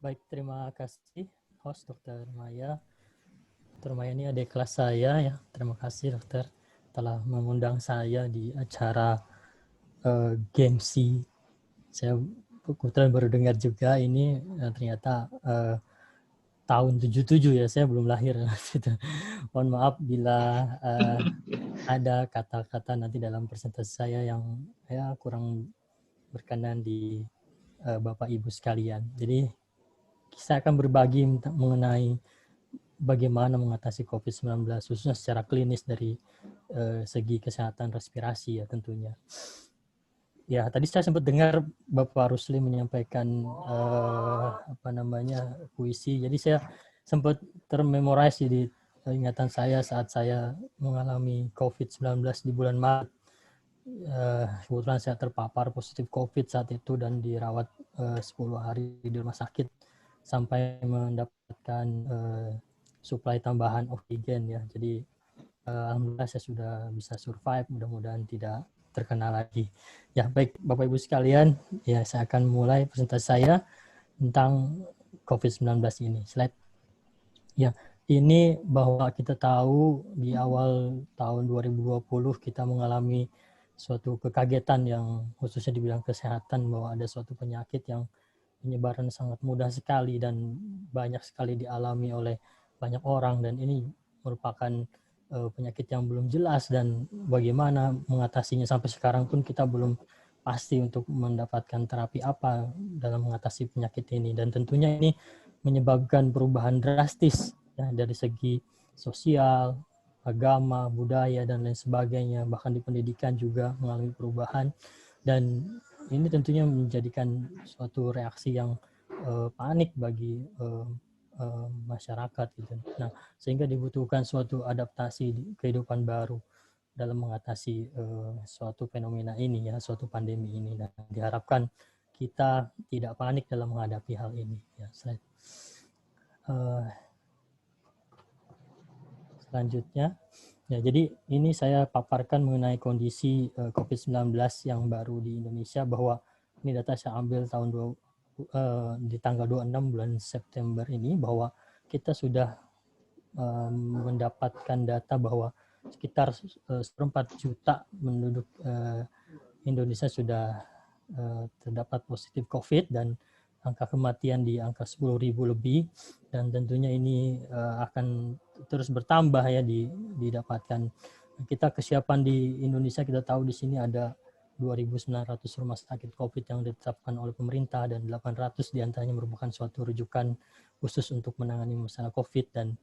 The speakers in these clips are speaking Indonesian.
Baik, terima kasih host Dr. Maya. Dr. Maya ini adik kelas saya ya. Terima kasih dokter telah mengundang saya di acara Gamesy. Saya kebetulan baru dengar juga ini ternyata tahun 77 ya, saya belum lahir. Mohon maaf bila ada kata-kata nanti dalam presentasi saya yang ya kurang berkenan di Bapak Ibu sekalian. Jadi saya akan berbagi mengenai bagaimana mengatasi COVID-19 khususnya secara klinis dari segi kesehatan respirasi ya tentunya. Ya, tadi saya sempat dengar Bapak Rusli menyampaikan puisi. Jadi saya sempat termemorize di ingatan saya saat saya mengalami COVID-19 di bulan Maret. Kebetulan saya terpapar positif COVID saat itu dan dirawat 10 hari di rumah sakit sampai mendapatkan suplai tambahan oksigen ya. Jadi alhamdulillah saya sudah bisa survive, mudah-mudahan tidak terkena lagi. Ya, baik Bapak Ibu sekalian, ya saya akan mulai presentasi saya tentang COVID-19 ini. Slide. Ya, ini bahwa kita tahu di awal tahun 2020 kita mengalami suatu kekagetan yang khususnya di bidang kesehatan bahwa ada suatu penyakit yang penyebaran sangat mudah sekali dan banyak sekali dialami oleh banyak orang, dan ini merupakan penyakit yang belum jelas dan bagaimana mengatasinya sampai sekarang pun kita belum pasti untuk mendapatkan terapi apa dalam mengatasi penyakit ini, dan tentunya ini menyebabkan perubahan drastis ya, dari segi sosial, agama, budaya dan lain sebagainya, bahkan di pendidikan juga mengalami perubahan, dan ini tentunya menjadikan suatu reaksi yang panik bagi masyarakat gitu. Nah, sehingga dibutuhkan suatu adaptasi di kehidupan baru dalam mengatasi suatu fenomena ini ya, suatu pandemi ini. Dan diharapkan kita tidak panik dalam menghadapi hal ini. Ya, selanjutnya, ya jadi ini saya paparkan mengenai kondisi COVID-19 yang baru di Indonesia, bahwa ini data saya ambil di tanggal 26 bulan September ini, bahwa kita sudah mendapatkan data bahwa sekitar 1,4 juta penduduk Indonesia sudah terdapat positif COVID, dan angka kematian di angka 10.000 lebih, dan tentunya ini akan terus bertambah ya didapatkan. Kita kesiapan di Indonesia, kita tahu di sini ada 2.900 rumah sakit COVID yang ditetapkan oleh pemerintah, dan 800 diantaranya merupakan suatu rujukan khusus untuk menangani masalah COVID, dan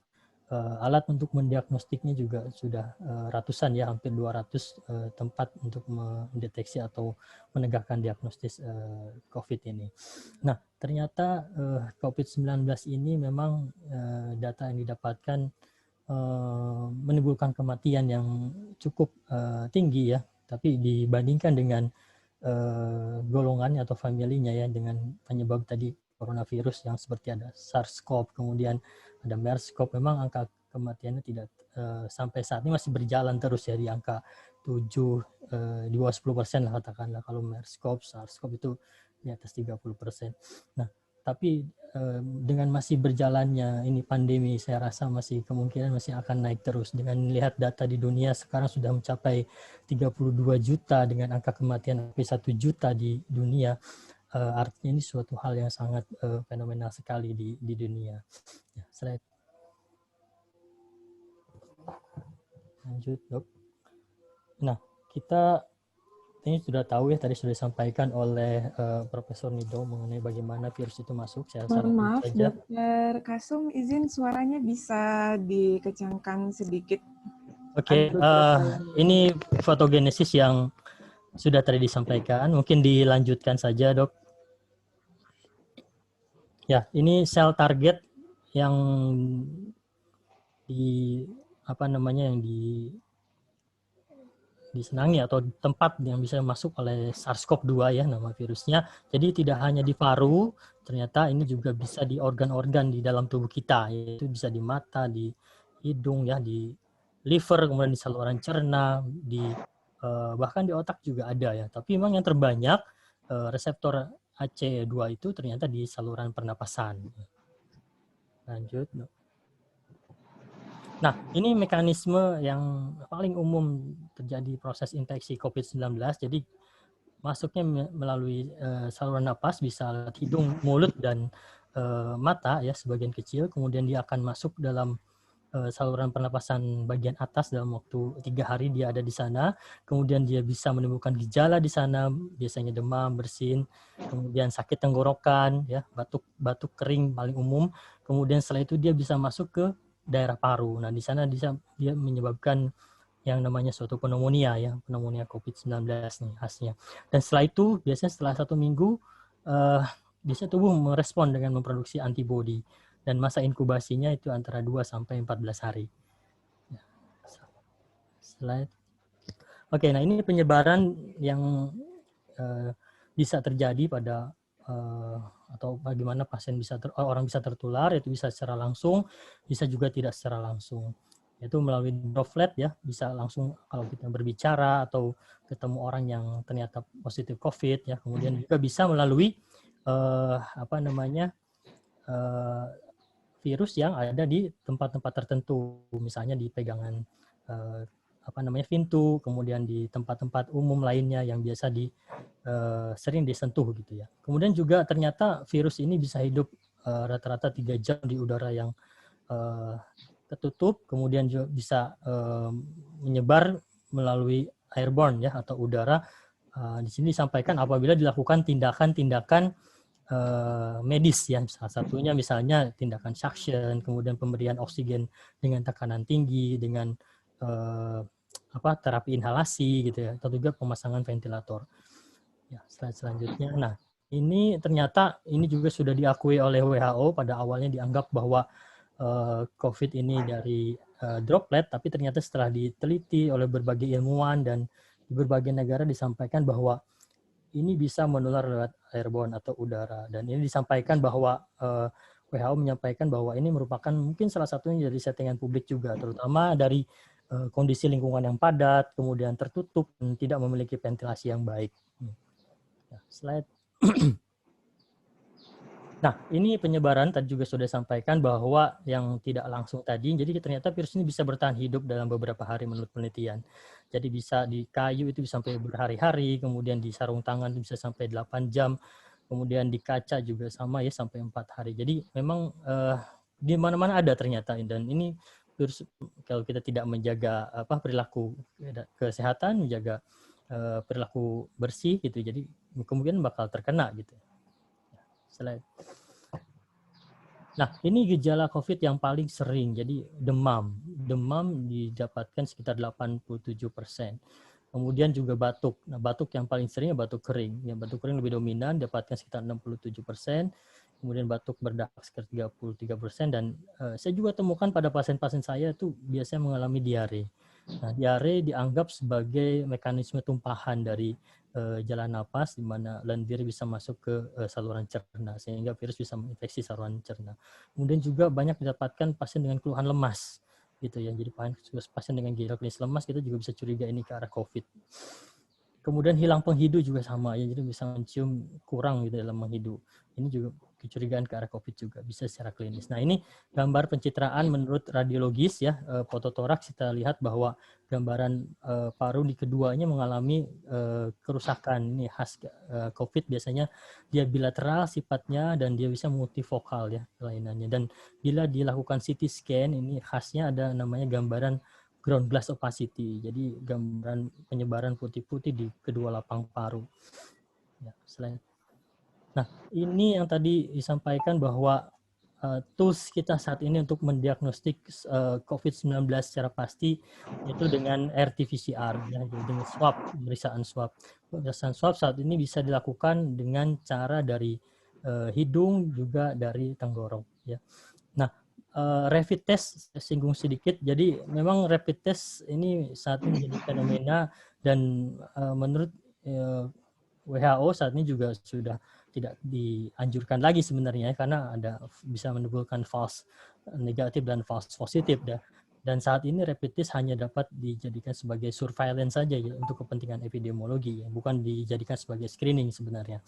alat untuk mendiagnostiknya juga sudah ratusan ya, hampir 200 tempat untuk mendeteksi atau menegakkan diagnostis COVID ini. Nah, ternyata COVID-19 ini memang data yang didapatkan menimbulkan kematian yang cukup tinggi ya, tapi dibandingkan dengan golongannya atau familinya ya, dengan penyebab tadi coronavirus yang seperti ada SARS-CoV, kemudian ada MERS-CoV, memang angka kematiannya tidak sampai saat ini masih berjalan terus ya di angka 7, di bawah 10% lah katakanlah. Kalau MERS-CoV, SARS-CoV itu di atas 30%. Nah, tapi dengan masih berjalannya ini pandemi, saya rasa masih kemungkinan masih akan naik terus. Dengan melihat data di dunia sekarang sudah mencapai 32 juta dengan angka kematian hampir 1 juta di dunia. Artinya ini suatu hal yang sangat fenomenal sekali di dunia. Ya, slide. Lanjut, Dok. Nah, kita ini sudah tahu ya, tadi sudah disampaikan oleh Profesor Nido mengenai bagaimana virus itu masuk. Saya Mohon maaf, saja. Dokter Kasum, izin suaranya bisa dikencangkan sedikit. Oke, ini fotogenesis yang sudah tadi disampaikan. Mungkin dilanjutkan saja, Dok. Ya, ini sel target yang yang disenangi atau tempat yang bisa masuk oleh SARS-CoV-2 ya nama virusnya. Jadi tidak hanya di paru, ternyata ini juga bisa di organ-organ di dalam tubuh kita, yaitu bisa di mata, di hidung ya, di liver, kemudian di saluran cerna, bahkan di otak juga ada ya. Tapi memang yang terbanyak reseptor AC2 itu ternyata di saluran pernapasan. Lanjut. Nah, ini mekanisme yang paling umum terjadi proses infeksi COVID-19. Jadi masuknya melalui saluran napas, bisa lewat hidung, mulut, dan mata ya sebagian kecil. Kemudian dia akan masuk dalam saluran pernapasan bagian atas dalam waktu 3 hari dia ada di sana. Kemudian dia bisa menimbulkan gejala di sana, biasanya demam, bersin, kemudian sakit tenggorokan, ya batuk kering paling umum. Kemudian setelah itu dia bisa masuk ke daerah paru. Nah, di sana dia menyebabkan yang namanya suatu pneumonia ya, pneumonia COVID-19 nih khasnya. Dan setelah itu biasanya setelah 1 minggu biasanya tubuh merespon dengan memproduksi antibodi. Dan masa inkubasinya itu antara 2 sampai 14 hari. Slide. Oke, nah ini penyebaran yang bisa terjadi pada atau bagaimana pasien orang bisa tertular, itu bisa secara langsung, bisa juga tidak secara langsung. Itu melalui droplet ya, bisa langsung kalau kita berbicara atau ketemu orang yang ternyata positif COVID ya. Kemudian juga bisa melalui virus yang ada di tempat-tempat tertentu, misalnya di pegangan pintu, kemudian di tempat-tempat umum lainnya yang biasa sering disentuh gitu ya. Kemudian juga ternyata virus ini bisa hidup rata-rata 3 jam di udara yang tertutup, kemudian juga bisa menyebar melalui airborne ya atau udara. Di sini disampaikan apabila dilakukan tindakan-tindakan medis ya, salah satunya misalnya tindakan suction, kemudian pemberian oksigen dengan tekanan tinggi, dengan terapi inhalasi gitu ya, atau juga pemasangan ventilator. Ya, slide selanjutnya. Nah, ini ternyata ini juga sudah diakui oleh WHO. Pada awalnya dianggap bahwa COVID ini dari droplet, tapi ternyata setelah diteliti oleh berbagai ilmuwan dan di berbagai negara disampaikan bahwa ini bisa menular lewat airborne atau udara. Dan ini disampaikan bahwa WHO menyampaikan bahwa ini merupakan mungkin salah satunya dari settingan publik juga, terutama dari kondisi lingkungan yang padat, kemudian tertutup, dan tidak memiliki ventilasi yang baik. Slide. Nah, ini penyebaran tadi juga sudah sampaikan bahwa yang tidak langsung tadi, jadi ternyata virus ini bisa bertahan hidup dalam beberapa hari menurut penelitian. Jadi bisa di kayu itu bisa sampai berhari-hari, kemudian di sarung tangan bisa sampai 8 jam, kemudian di kaca juga sama ya sampai 4 hari. Jadi memang di mana-mana ada ternyata, dan ini virus kalau kita tidak menjaga perilaku kesehatan, menjaga perilaku bersih gitu, jadi kemungkinan bakal terkena gitu. Slide. Nah, ini gejala COVID yang paling sering, jadi demam. Demam didapatkan sekitar 87%. Kemudian juga batuk. Nah, batuk yang paling sering batuk kering. Yang batuk kering lebih dominan, dapatkan sekitar 67%. Kemudian batuk berdahak sekitar 33%. Dan saya juga temukan pada pasien-pasien saya itu biasanya mengalami diare. Nah, diare dianggap sebagai mekanisme tumpahan dari jalan napas, di mana lendir bisa masuk ke saluran cerna, sehingga virus bisa menginfeksi saluran cerna. Kemudian juga banyak didapatkan pasien dengan keluhan lemas, gitu ya. Jadi pasien dengan gejala klinis lemas kita juga bisa curiga ini ke arah COVID. Kemudian hilang penghidu juga sama ya, jadi bisa mencium kurang gitu dalam menghidu. Ini juga kecurigaan ke arah COVID juga bisa secara klinis. Nah, ini gambar pencitraan menurut radiologis ya, fototoraks kita lihat bahwa gambaran paru di keduanya mengalami kerusakan. Ini khas COVID, biasanya dia bilateral sifatnya dan dia bisa multifokal ya kelainannya. Dan bila dilakukan CT scan, ini khasnya ada namanya gambaran ground glass opacity, jadi gambaran penyebaran putih-putih di kedua lapang paru. Ya, selain. Nah, ini yang tadi disampaikan bahwa tools kita saat ini untuk mendiagnostik COVID-19 secara pasti itu dengan RT-PCR, ya, dengan swab, pemeriksaan swab. Pemeriksaan swab saat ini bisa dilakukan dengan cara dari hidung juga dari tenggorok. Ya. Nah, rapid test singgung sedikit. Jadi memang rapid test ini saat ini menjadi fenomena, dan menurut WHO saat ini juga sudah tidak dianjurkan lagi sebenarnya, karena bisa menimbulkan false negatif dan false positif. Dan saat ini rapid test hanya dapat dijadikan sebagai surveillance saja ya, untuk kepentingan epidemiologi, ya, bukan dijadikan sebagai screening sebenarnya.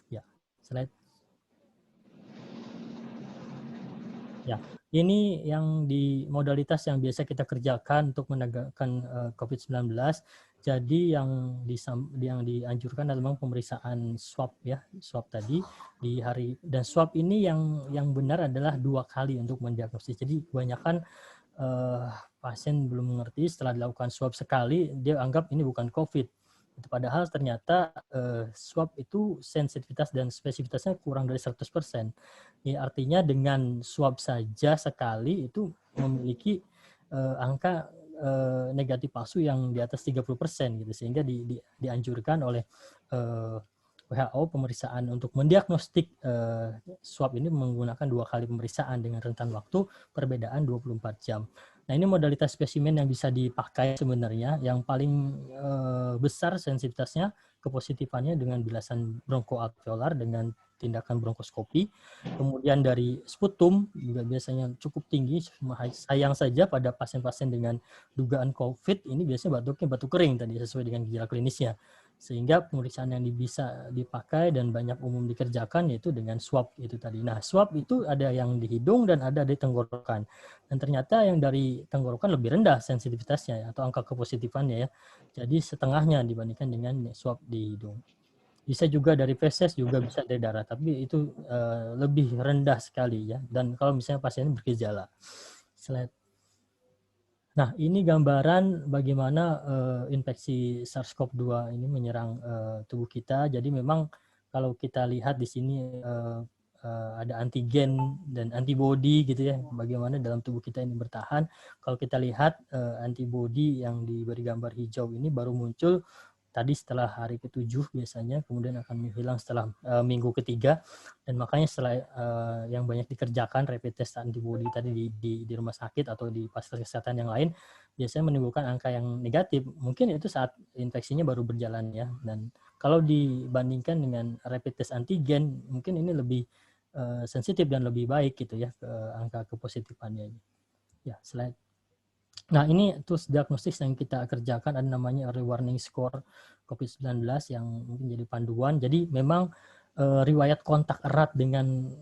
Ya, Slide. Ya, ini yang di modalitas yang biasa kita kerjakan untuk menegakkan COVID-19. Jadi yang dianjurkan adalah memang pemeriksaan swab ya, swab tadi di hari, dan swab ini yang benar adalah 2 kali untuk mendiagnosis. Jadi kebanyakan pasien belum mengerti, setelah dilakukan swab sekali dia anggap ini bukan COVID. Padahal ternyata swab itu sensitivitas dan spesifitasnya kurang dari 100%. Ya, artinya dengan swab saja sekali itu memiliki angka negatif palsu yang di atas 30% gitu, sehingga dianjurkan oleh WHO pemeriksaan untuk mendiagnostik swab ini menggunakan 2 kali pemeriksaan dengan rentan waktu perbedaan 24 jam. Nah, ini modalitas spesimen yang bisa dipakai sebenarnya. Yang paling besar sensitivitasnya, kepositifannya dengan bilasan bronkoalveolar dengan tindakan bronkoskopi. Kemudian dari sputum juga biasanya cukup tinggi. Sayang saja pada pasien-pasien dengan dugaan COVID ini biasanya batuknya batuk kering tadi sesuai dengan gejala klinisnya. Sehingga pemeriksaan yang bisa dipakai dan banyak umum dikerjakan yaitu dengan swab itu tadi. Nah, swab itu ada yang di hidung dan ada di tenggorokan. Dan ternyata yang dari tenggorokan lebih rendah sensitivitasnya atau angka kepositifannya ya. Jadi setengahnya dibandingkan dengan swab di hidung. Bisa juga dari feses, juga bisa dari darah, tapi itu lebih rendah sekali ya. Dan kalau misalnya pasien bergejala. Slide. Nah, ini gambaran bagaimana infeksi SARS-CoV-2 ini menyerang tubuh kita. Jadi memang kalau kita lihat di sini ada antigen dan antibodi gitu ya, bagaimana dalam tubuh kita ini bertahan. Kalau kita lihat antibodi yang diberi gambar hijau ini baru muncul tadi setelah hari ke-7 biasanya, kemudian akan menghilang setelah minggu ketiga, dan makanya setelah yang banyak dikerjakan rapid test antibody tadi di rumah sakit atau di fasilitas kesehatan yang lain, biasanya menimbulkan angka yang negatif. Mungkin itu saat infeksinya baru berjalan ya, dan kalau dibandingkan dengan rapid test antigen, mungkin ini lebih sensitif dan lebih baik gitu ya ke angka kepositifannya. Ya, slide. Nah, ini tools diagnostik yang kita kerjakan, ada namanya early warning score COVID-19 yang mungkin jadi panduan. Jadi memang riwayat kontak erat dengan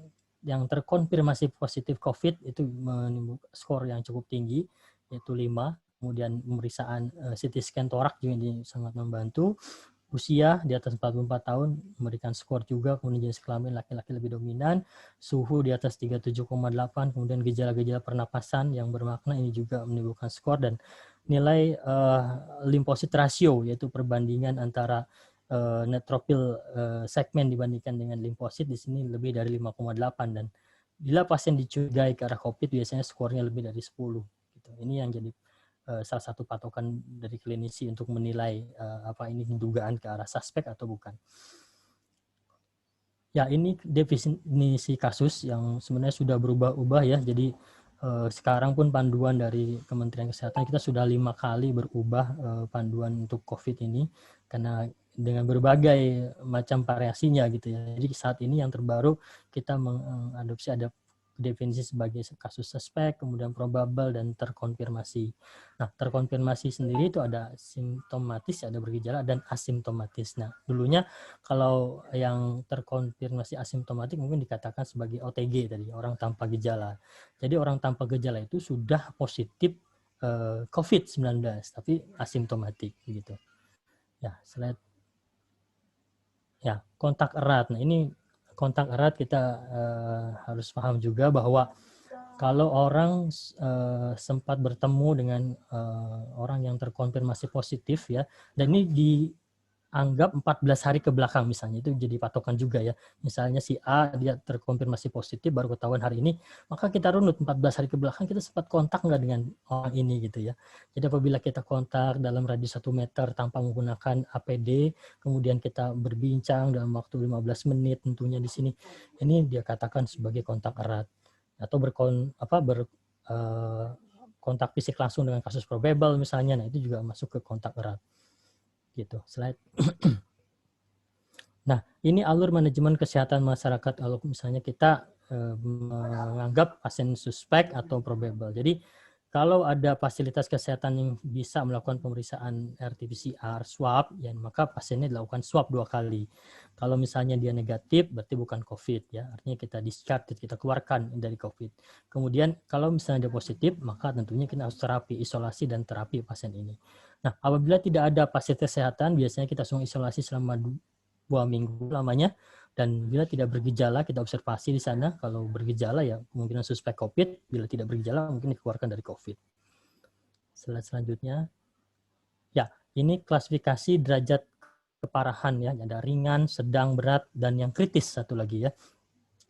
yang terkonfirmasi positif COVID itu menimbulkan skor yang cukup tinggi, yaitu 5. Kemudian pemeriksaan CT scan torak juga ini sangat membantu. Usia di atas 44 tahun memberikan skor juga, kemudian jenis kelamin laki-laki lebih dominan, suhu di atas 37,8, kemudian gejala-gejala pernapasan yang bermakna ini juga menimbulkan skor, dan nilai limfosit rasio yaitu perbandingan antara neutrophil segmen dibandingkan dengan limfosit di sini lebih dari 5,8, dan bila pasien dicurigai ke arah COVID biasanya skornya lebih dari 10 gitu. Ini yang jadi salah satu patokan dari klinisi untuk menilai apa ini dugaan ke arah suspek atau bukan. Ya, ini definisi kasus yang sebenarnya sudah berubah-ubah ya. Jadi sekarang pun panduan dari Kementerian Kesehatan kita sudah 5 kali berubah panduan untuk COVID ini karena dengan berbagai macam variasinya gitu ya. Jadi saat ini yang terbaru kita mengadopsi ada definisi sebagai kasus suspek, kemudian probable, dan terkonfirmasi. Nah, terkonfirmasi sendiri itu ada simptomatis, ada bergejala, dan asimptomatis. Nah, dulunya kalau yang terkonfirmasi asimptomatik mungkin dikatakan sebagai OTG tadi, orang tanpa gejala. Jadi orang tanpa gejala itu sudah positif COVID-19, tapi asimptomatik gitu. Ya, slide. Ya, kontak erat. Nah, ini kontak erat kita harus paham juga bahwa kalau orang sempat bertemu dengan orang yang terkonfirmasi positif ya, dan ini dianggap 14 hari ke belakang misalnya, itu jadi patokan juga ya. Misalnya si A dia terkonfirmasi positif baru ketahuan hari ini, maka kita runut 14 hari ke belakang kita sempat kontak nggak dengan orang ini gitu ya. Jadi apabila kita kontak dalam radius 1 meter tanpa menggunakan APD, kemudian kita berbincang dalam waktu 15 menit tentunya di sini, ini dia katakan sebagai kontak erat. Atau kontak fisik langsung dengan kasus probable misalnya, nah itu juga masuk ke kontak erat. Gitu, slide. Nah, ini alur manajemen kesehatan masyarakat kalau misalnya kita menganggap pasien suspek atau probable. Jadi Kalau ada fasilitas kesehatan yang bisa melakukan pemeriksaan RT-PCR swab, ya maka pasiennya dilakukan swab 2 kali. Kalau misalnya dia negatif, berarti bukan COVID, ya. Artinya kita discharge, kita keluarkan dari COVID. Kemudian kalau misalnya dia positif, maka tentunya kita harus terapi, isolasi dan terapi pasien ini. Nah, apabila tidak ada fasilitas kesehatan, biasanya kita langsung isolasi selama 2 minggu lamanya. Dan bila tidak bergejala, kita observasi di sana. Kalau bergejala ya kemungkinan suspek COVID. Bila tidak bergejala, mungkin dikeluarkan dari COVID. Slide selanjutnya. Ya, ini klasifikasi derajat keparahan ya. Ada ringan, sedang, berat, dan yang kritis satu lagi ya.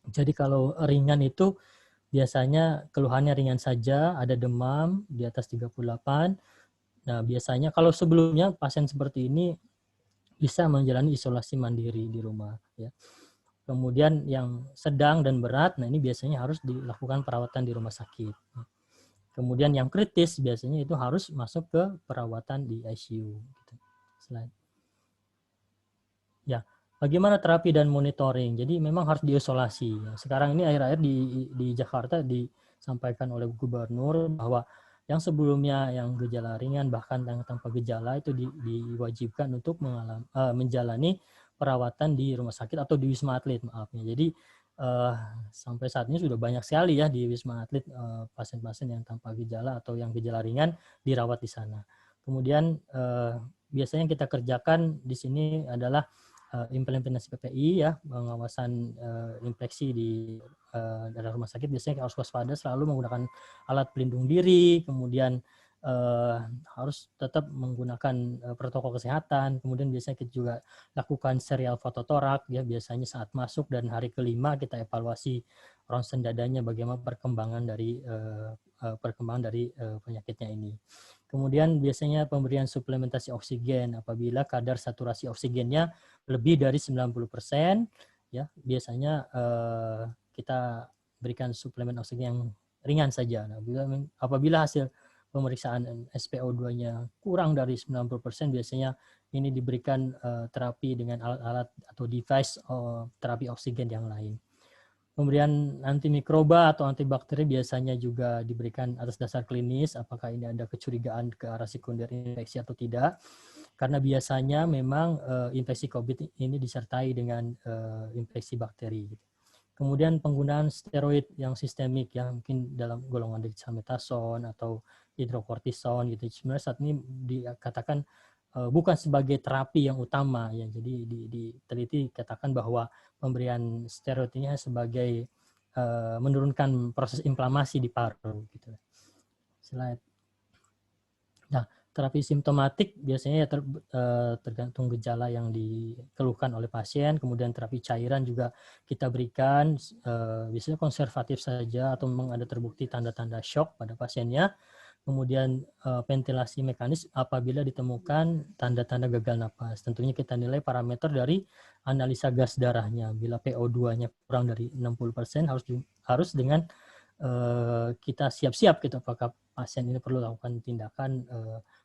Jadi kalau ringan itu biasanya keluhannya ringan saja, ada demam di atas 38. Nah, biasanya kalau sebelumnya pasien seperti ini bisa menjalani isolasi mandiri di rumah ya. Kemudian yang sedang dan berat, nah ini biasanya harus dilakukan perawatan di rumah sakit. Kemudian yang kritis biasanya itu harus masuk ke perawatan di ICU. Slide. Ya, bagaimana terapi dan monitoring? Jadi memang harus diisolasi. Sekarang ini akhir-akhir di Jakarta disampaikan oleh gubernur bahwa yang sebelumnya yang gejala ringan bahkan yang tanpa gejala itu diwajibkan untuk menjalani perawatan di rumah sakit atau di Wisma Atlet, maafnya. Jadi sampai saat ini sudah banyak sekali ya di Wisma Atlet pasien-pasien yang tanpa gejala atau yang gejala ringan dirawat di sana. Kemudian biasanya yang kita kerjakan di sini adalah implementasi PPI ya, pengawasan infeksi di dalam rumah sakit. Biasanya harus waspada, selalu menggunakan alat pelindung diri, kemudian harus tetap menggunakan protokol kesehatan. Kemudian biasanya kita juga lakukan serial fototorak ya, biasanya saat masuk, dan hari kelima kita evaluasi ronsen dadanya bagaimana perkembangan dari penyakitnya ini. Kemudian biasanya pemberian suplementasi oksigen apabila kadar saturasi oksigennya lebih dari 90%, ya biasanya kita berikan suplemen oksigen yang ringan saja. Nah, apabila hasil pemeriksaan SpO2-nya kurang dari 90%, biasanya ini diberikan terapi dengan alat-alat atau device terapi oksigen yang lain. Pemberian antimikroba atau antibakteri biasanya juga diberikan atas dasar klinis, apakah ini ada kecurigaan ke arah sekunder infeksi atau tidak. Karena biasanya memang infeksi COVID ini disertai dengan infeksi bakteri. Kemudian penggunaan steroid yang sistemik yang mungkin dalam golongan dexamethasone atau hidrokortison gitu. Sebenarnya saat ini dikatakan bukan sebagai terapi yang utama ya. Jadi diteliti katakan bahwa pemberian steroid ini sebagai menurunkan proses inflamasi di paru gitu. Slide. Nah, terapi simptomatik biasanya ya tergantung gejala yang dikeluhkan oleh pasien. Kemudian terapi cairan juga kita berikan, biasanya konservatif saja atau memang ada terbukti tanda-tanda shock pada pasiennya. Kemudian ventilasi mekanis apabila ditemukan tanda-tanda gagal napas. Tentunya kita nilai parameter dari analisa gas darahnya. Bila PO2-nya kurang dari 60%, harus dengan kita siap-siap gitu, apakah pasien ini perlu lakukan tindakan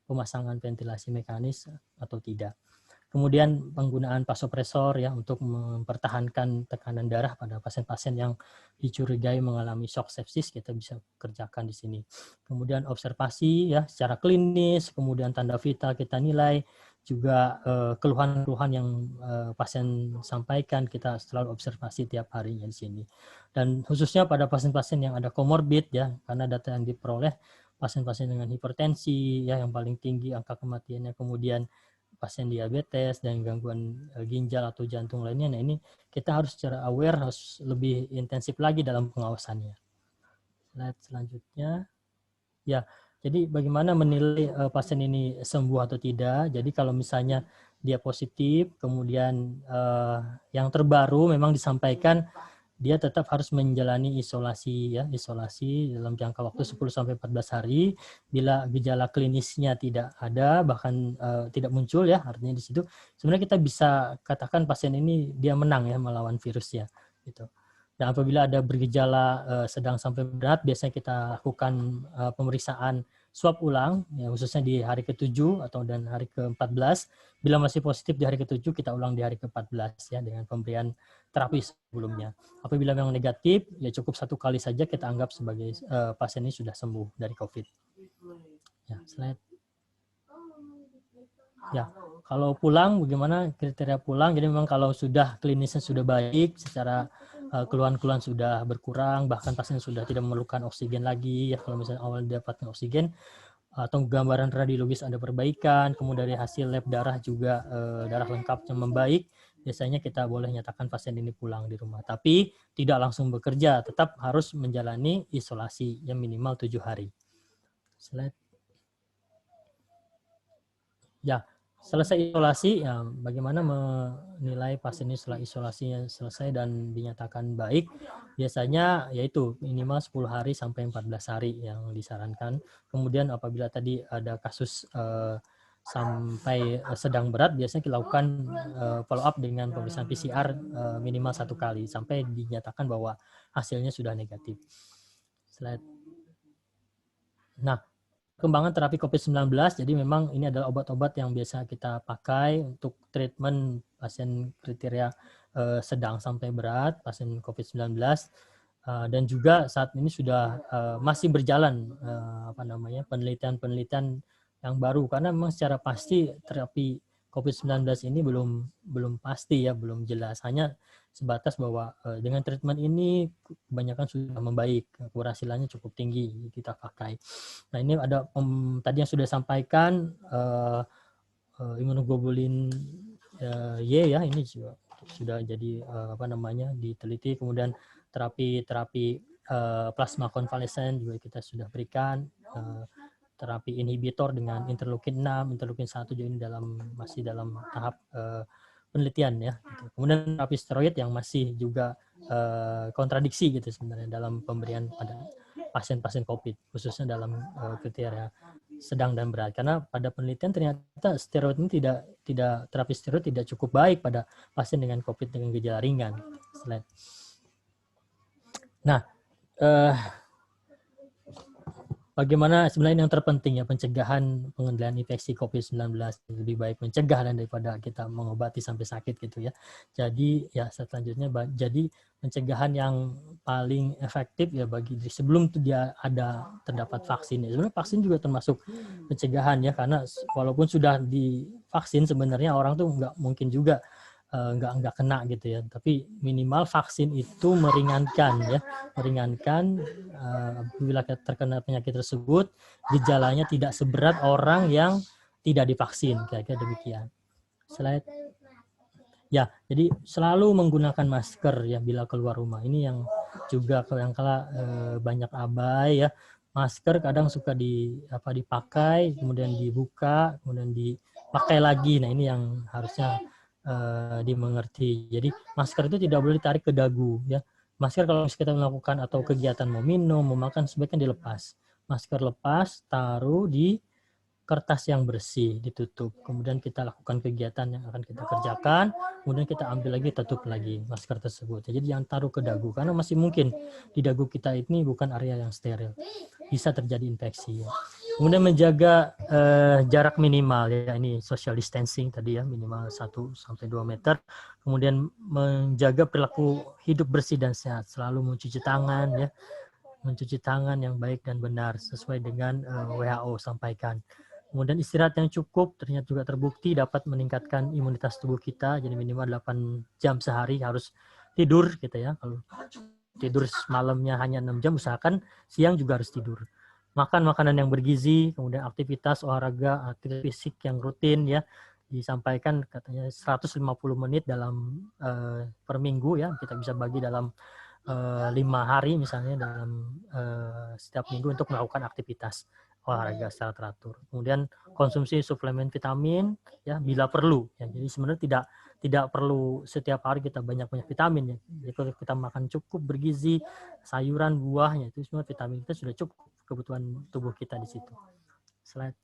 pemasangan ventilasi mekanis atau tidak. Kemudian penggunaan vasopresor ya untuk mempertahankan tekanan darah pada pasien-pasien yang dicurigai mengalami shock sepsis, kita bisa kerjakan di sini. Kemudian observasi ya secara klinis, kemudian tanda vital kita nilai, juga keluhan-keluhan yang pasien sampaikan kita selalu observasi tiap harinya di sini. Dan khususnya pada pasien-pasien yang ada komorbid ya, karena data yang diperoleh pasien-pasien dengan hipertensi ya yang paling tinggi angka kematiannya, kemudian pasien diabetes dan gangguan ginjal atau jantung lainnya. Nah ini kita harus secara aware, harus lebih intensif lagi dalam pengawasannya. Slide selanjutnya. Ya, jadi bagaimana menilai pasien ini sembuh atau tidak. Jadi kalau misalnya dia positif, kemudian yang terbaru memang disampaikan dia tetap harus menjalani isolasi ya, isolasi dalam jangka waktu 10 sampai 14 hari. Bila gejala klinisnya tidak ada, bahkan tidak muncul ya, artinya di situ sebenarnya kita bisa katakan pasien ini dia menang ya melawan virus ya gitu. Dan apabila ada bergejala sedang sampai berat, biasanya kita lakukan pemeriksaan swab ulang, ya, khususnya di hari ke-7 atau dan hari ke-14. Bila masih positif di hari ke-7, kita ulang di hari ke-14 ya dengan pemberian terapi sebelumnya. Apabila memang negatif, ya cukup 1 kali saja kita anggap sebagai pasien ini sudah sembuh dari COVID. Ya, slide. Ya, kalau pulang bagaimana kriteria pulang? Jadi memang kalau sudah klinisnya sudah baik, secara keluhan-keluhan sudah berkurang, bahkan pasien sudah tidak memerlukan oksigen lagi, ya kalau misalnya awal dapatkan oksigen, atau gambaran radiologis ada perbaikan, kemudian dari hasil lab darah juga darah lengkapnya membaik, biasanya kita boleh nyatakan pasien ini pulang di rumah. Tapi tidak langsung bekerja, tetap harus menjalani isolasi yang minimal 7 hari. Slide. Ya, selesai isolasi, ya bagaimana menilai pasien ini setelah isolasinya selesai dan dinyatakan baik? Biasanya yaitu minimal 10 hari sampai 14 hari yang disarankan. Kemudian apabila tadi ada kasus sampai sedang berat, biasanya kita lakukan follow up dengan pemeriksaan PCR minimal 1 kali sampai dinyatakan bahwa hasilnya sudah negatif. Slide. Nah, perkembangan terapi COVID-19, jadi memang ini adalah obat-obat yang biasa kita pakai untuk treatment pasien kriteria sedang sampai berat, pasien COVID-19, dan juga saat ini sudah masih berjalan penelitian-penelitian yang baru, karena memang secara pasti terapi COVID-19 ini belum pasti ya, belum jelas, hanya sebatas bahwa dengan treatment ini kebanyakan sudah membaik, keberhasilannya cukup tinggi kita pakai. Nah, ini ada tadi yang sudah disampaikan imunoglobulin Y ya, ini juga sudah jadi diteliti, kemudian terapi plasma konvalesen juga kita sudah berikan, terapi inhibitor dengan interleukin 6, interleukin 1 juga ini masih dalam tahap penelitian ya. Kemudian terapi steroid yang masih juga kontradiksi gitu sebenarnya dalam pemberian pada pasien-pasien COVID, khususnya dalam kriteria sedang dan berat. Karena pada penelitian ternyata steroid ini terapi steroid tidak cukup baik pada pasien dengan COVID dengan gejala ringan. Slide. Nah, bagaimana sebenarnya yang terpenting ya, pencegahan pengendalian infeksi COVID-19, lebih baik mencegah daripada kita mengobati sampai sakit gitu ya. Jadi ya selanjutnya jadi pencegahan yang paling efektif ya bagi sebelum dia terdapat vaksin. Sebenarnya vaksin juga termasuk pencegahan ya, karena walaupun sudah divaksin sebenarnya orang tuh nggak mungkin juga nggak kena gitu ya, tapi minimal vaksin itu meringankan apabila terkena penyakit tersebut, gejalanya tidak seberat orang yang tidak divaksin, kira-kira demikian. Slide. Ya, jadi selalu menggunakan masker ya bila keluar rumah. Ini yang juga kadang-kala banyak abai ya. Masker kadang suka dipakai, kemudian dibuka, kemudian dipakai lagi. Nah, ini yang harusnya dimengerti. Jadi masker itu tidak boleh ditarik ke dagu ya. Masker kalau kita melakukan atau kegiatan mau minum, mau makan, sebaiknya dilepas. Masker lepas, taruh di kertas yang bersih, ditutup. Kemudian kita lakukan kegiatan yang akan kita kerjakan, kemudian kita ambil lagi, tutup lagi masker tersebut. Jadi jangan taruh ke dagu, karena masih mungkin di dagu kita ini bukan area yang steril. Bisa terjadi infeksi. Kemudian menjaga jarak minimal ya, ini social distancing tadi ya, minimal 1-2 meter. Kemudian menjaga perilaku hidup bersih dan sehat, selalu mencuci tangan ya, mencuci tangan yang baik dan benar sesuai dengan WHO sampaikan. Kemudian istirahat yang cukup ternyata juga terbukti dapat meningkatkan imunitas tubuh kita, jadi minimal 8 jam sehari harus tidur gitu ya. Kalau tidur malamnya hanya 6 jam, usahakan siang juga harus tidur. Makan makanan yang bergizi, kemudian aktivitas olahraga, aktivitas fisik yang rutin ya, disampaikan katanya 150 menit dalam per minggu ya, kita bisa bagi dalam 5 hari misalnya dalam setiap minggu untuk melakukan aktivitas olahraga secara teratur. Kemudian konsumsi suplemen vitamin ya bila perlu ya. Jadi sebenarnya tidak perlu setiap hari kita banyak-banyak vitamin ya. Jadi kalau kita makan cukup bergizi, sayuran, buahnya itu semua vitamin kita sudah cukup kebutuhan tubuh kita di situ. Slide.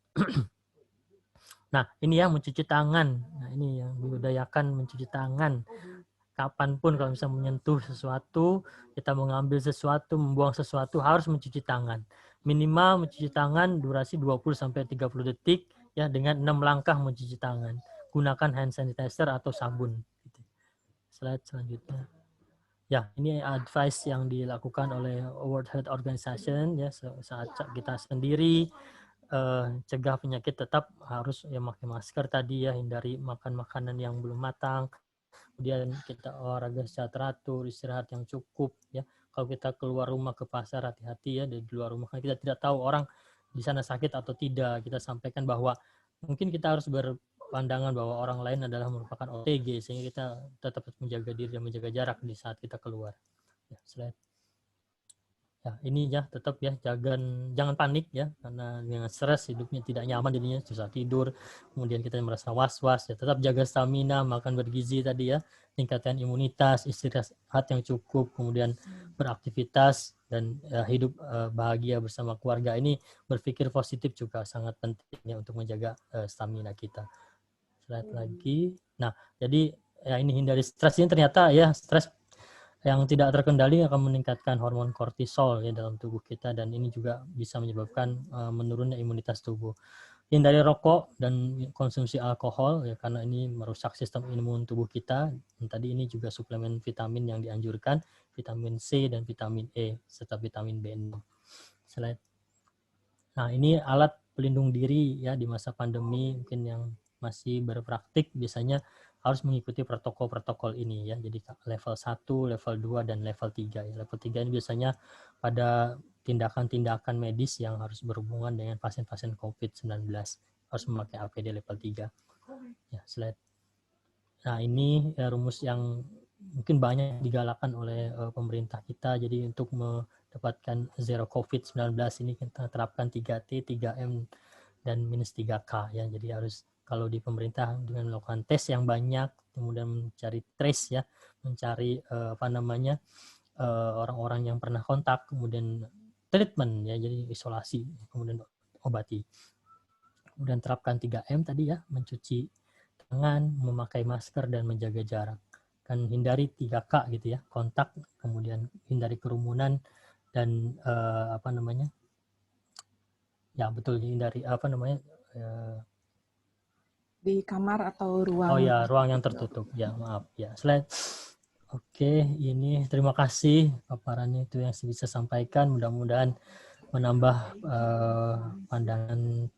Nah, ini ya mencuci tangan. Nah, ini yang dibudayakan mencuci tangan. Kapanpun kalau misalnya menyentuh sesuatu, kita mengambil sesuatu, membuang sesuatu, harus mencuci tangan. Minimal mencuci tangan durasi 20-30 detik ya, dengan 6 langkah mencuci tangan. Gunakan hand sanitizer atau sabun. Slide selanjutnya. Ya, ini advice yang dilakukan oleh World Health Organization ya, saat kita sendiri cegah penyakit tetap harus ya pakai masker tadi ya, hindari makan makanan yang belum matang, kemudian kita olahraga secara teratur, istirahat yang cukup ya. Kalau kita keluar rumah ke pasar, hati-hati ya di luar rumah, kan kita tidak tahu orang di sana sakit atau tidak. Kita sampaikan bahwa mungkin kita harus berpandangan bahwa orang lain adalah merupakan OTG, sehingga kita tetap menjaga diri dan menjaga jarak di saat kita keluar. Ya, slide. Ya, ini ya tetap ya jangan panik ya, karena dengan stres hidupnya tidak nyaman, jadinya susah tidur, kemudian kita merasa was-was ya. Tetap jaga stamina, makan bergizi tadi ya, tingkatkan imunitas, istirahat yang cukup, kemudian beraktivitas dan hidup bahagia bersama keluarga. Ini berpikir positif juga sangat penting ya untuk menjaga stamina kita. Slide lagi. Nah, jadi ya ini hindari stres. Ini ternyata ya stres yang tidak terkendali akan meningkatkan hormon kortisol ya dalam tubuh kita, dan ini juga bisa menyebabkan menurunnya imunitas tubuh. Hindari rokok dan konsumsi alkohol ya, karena ini merusak sistem imun tubuh kita. Dan tadi ini juga suplemen vitamin yang dianjurkan, vitamin C dan vitamin E serta vitamin B6. Slide. Nah, ini alat pelindung diri ya di masa pandemi, mungkin yang masih berpraktik biasanya harus mengikuti protokol-protokol ini ya. Jadi level 1, level 2, dan level 3. Ya. Level 3 ini biasanya pada tindakan-tindakan medis yang harus berhubungan dengan pasien-pasien COVID-19. Harus memakai APD level 3. Ya, slide. Nah, ini rumus yang mungkin banyak digalakan oleh pemerintah kita. Jadi untuk mendapatkan zero COVID-19 ini kita terapkan 3T, 3M, dan minus 3K ya. Jadi harus kalau di pemerintah dengan melakukan tes yang banyak, kemudian mencari trace ya, mencari orang-orang yang pernah kontak, kemudian treatment ya, jadi isolasi, kemudian obati. Kemudian terapkan 3M tadi ya, mencuci tangan, memakai masker, dan menjaga jarak. Dan hindari 3K gitu ya, kontak, kemudian hindari kerumunan, dan ya betul, hindari di kamar atau ruang. Oh ya, ruang yang tertutup. Ya, maaf. Ya, slide. Oke, ini terima kasih paparannya itu yang saya bisa sampaikan. Mudah-mudahan menambah pandangan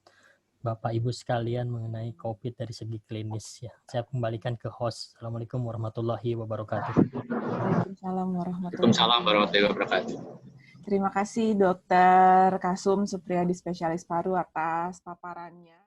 Bapak Ibu sekalian mengenai COVID dari segi klinis ya. Saya kembalikan ke host. Assalamualaikum warahmatullahi wabarakatuh. Waalaikumsalam warahmatullahi wabarakatuh. Terima kasih Dokter Kasum Supriyadi, spesialis paru, atas paparannya.